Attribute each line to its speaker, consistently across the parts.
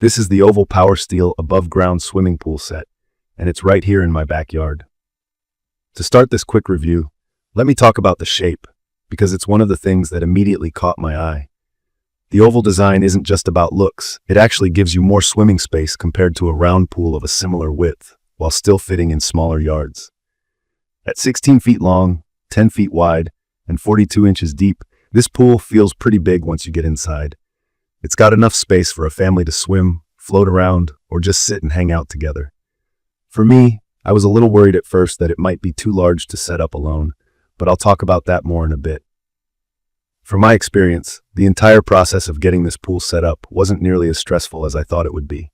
Speaker 1: This is the oval power steel above ground swimming pool set, and it's right here in my backyard. To start this quick review, let me talk about the shape, because it's one of the things that immediately caught my eye. The oval design isn't just about looks, it actually gives you more swimming space compared to a round pool of a similar width, while still fitting in smaller yards. At 16 feet long, 10 feet wide, and 42 inches deep, this pool feels pretty big once you get inside. It's got enough space for a family to swim, float around, or just sit and hang out together. For me, I was a little worried at first that it might be too large to set up alone, but I'll talk about that more in a bit. From my experience, the entire process of getting this pool set up wasn't nearly as stressful as I thought it would be.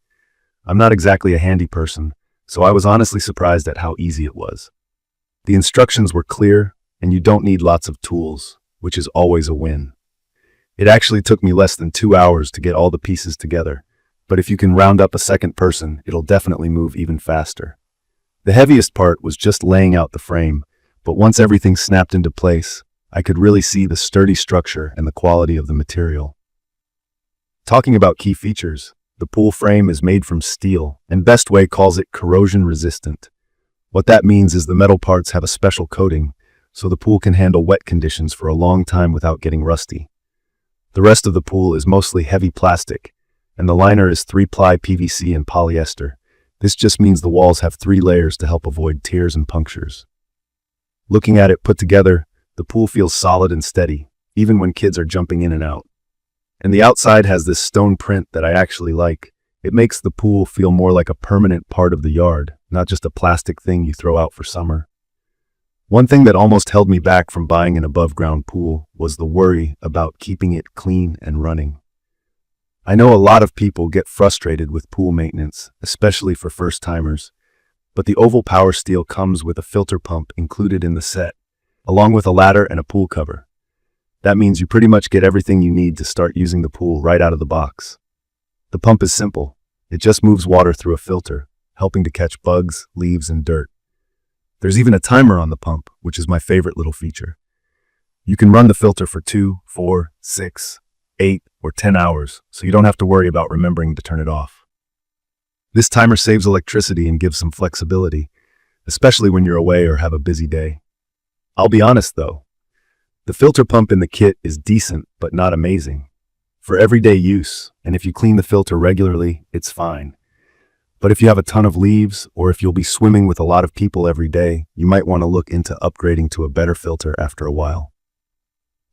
Speaker 1: I'm not exactly a handy person, so I was honestly surprised at how easy it was. The instructions were clear, and you don't need lots of tools, which is always a win. It actually took me less than 2 hours to get all the pieces together, but if you can round up a second person, it'll definitely move even faster. The heaviest part was just laying out the frame, but once everything snapped into place, I could really see the sturdy structure and the quality of the material. Talking about key features, the pool frame is made from steel, and Bestway calls it corrosion resistant. What that means is the metal parts have a special coating, so the pool can handle wet conditions for a long time without getting rusty. The rest of the pool is mostly heavy plastic, and the liner is 3-ply PVC and polyester. This just means the walls have 3 layers to help avoid tears and punctures. Looking at it put together, the pool feels solid and steady, even when kids are jumping in and out. And the outside has this stone print that I actually like. It makes the pool feel more like a permanent part of the yard, not just a plastic thing you throw out for summer. One thing that almost held me back from buying an above-ground pool was the worry about keeping it clean and running. I know a lot of people get frustrated with pool maintenance, especially for first-timers, but the oval power steel comes with a filter pump included in the set, along with a ladder and a pool cover. That means you pretty much get everything you need to start using the pool right out of the box. The pump is simple. It just moves water through a filter, helping to catch bugs, leaves, and dirt. There's even a timer on the pump, which is my favorite little feature. You can run the filter for 2, 4, 6, 8, or 10 hours, so you don't have to worry about remembering to turn it off. This timer saves electricity and gives some flexibility, especially when you're away or have a busy day. I'll be honest though, the filter pump in the kit is decent but not amazing. For everyday use, and if you clean the filter regularly, it's fine. But if you have a ton of leaves, or if you'll be swimming with a lot of people every day, you might want to look into upgrading to a better filter after a while.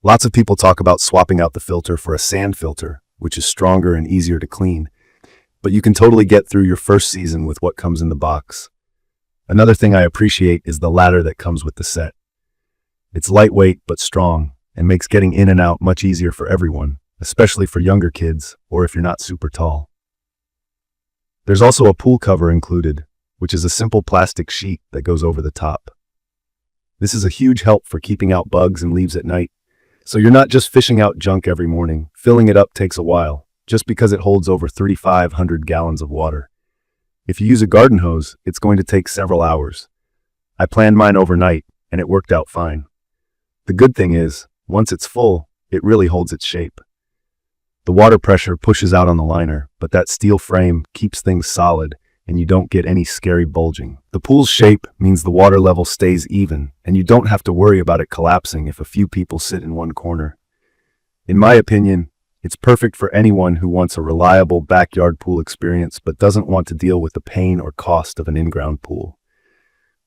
Speaker 1: Lots of people talk about swapping out the filter for a sand filter, which is stronger and easier to clean. But you can totally get through your first season with what comes in the box. Another thing I appreciate is the ladder that comes with the set. It's lightweight but strong, and makes getting in and out much easier for everyone, especially for younger kids or if you're not super tall. There's also a pool cover included, which is a simple plastic sheet that goes over the top. This is a huge help for keeping out bugs and leaves at night, so you're not just fishing out junk every morning. Filling it up takes a while, just because it holds over 3,500 gallons of water. If you use a garden hose, it's going to take several hours. I planned mine overnight, and it worked out fine. The good thing is, once it's full, it really holds its shape. The water pressure pushes out on the liner, but that steel frame keeps things solid, and you don't get any scary bulging. The pool's shape means the water level stays even, and you don't have to worry about it collapsing if a few people sit in one corner. In my opinion, it's perfect for anyone who wants a reliable backyard pool experience but doesn't want to deal with the pain or cost of an in-ground pool.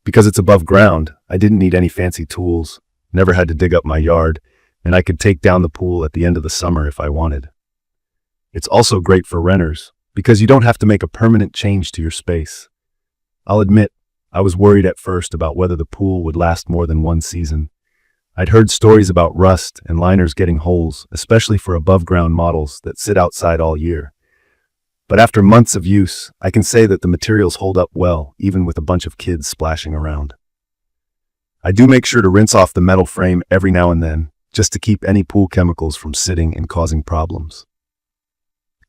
Speaker 1: Because it's above ground, I didn't need any fancy tools, never had to dig up my yard, and I could take down the pool at the end of the summer if I wanted. It's also great for renters, because you don't have to make a permanent change to your space. I'll admit, I was worried at first about whether the pool would last more than one season. I'd heard stories about rust and liners getting holes, especially for above-ground models that sit outside all year. But after months of use, I can say that the materials hold up well, even with a bunch of kids splashing around. I do make sure to rinse off the metal frame every now and then, just to keep any pool chemicals from sitting and causing problems.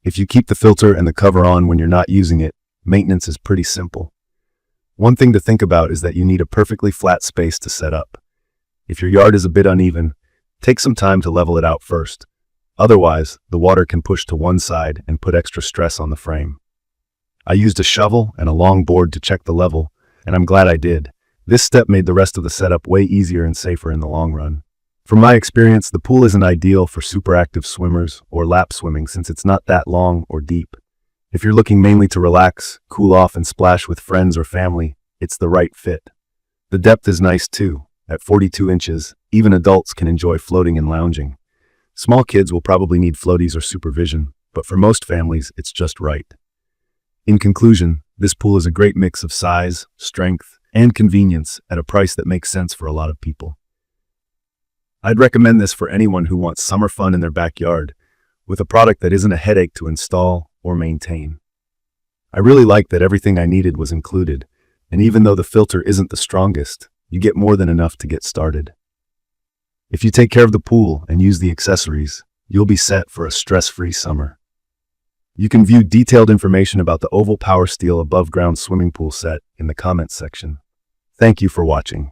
Speaker 1: If you keep the filter and the cover on when you're not using it, maintenance is pretty simple. One thing to think about is that you need a perfectly flat space to set up. If your yard is a bit uneven, take some time to level it out first. Otherwise, the water can push to one side and put extra stress on the frame. I used a shovel and a long board to check the level, and I'm glad I did. This step made the rest of the setup way easier and safer in the long run. From my experience, the pool isn't ideal for super active swimmers or lap swimming since it's not that long or deep. If you're looking mainly to relax, cool off, and splash with friends or family, it's the right fit. The depth is nice too. At 42 inches, even adults can enjoy floating and lounging. Small kids will probably need floaties or supervision, but for most families, it's just right. In conclusion, this pool is a great mix of size, strength, and convenience at a price that makes sense for a lot of people. I'd recommend this for anyone who wants summer fun in their backyard, with a product that isn't a headache to install or maintain. I really like that everything I needed was included, and even though the filter isn't the strongest, you get more than enough to get started. If you take care of the pool and use the accessories, you'll be set for a stress-free summer. You can view detailed information about the Oval Power Steel above-ground swimming pool set in the comments section. Thank you for watching.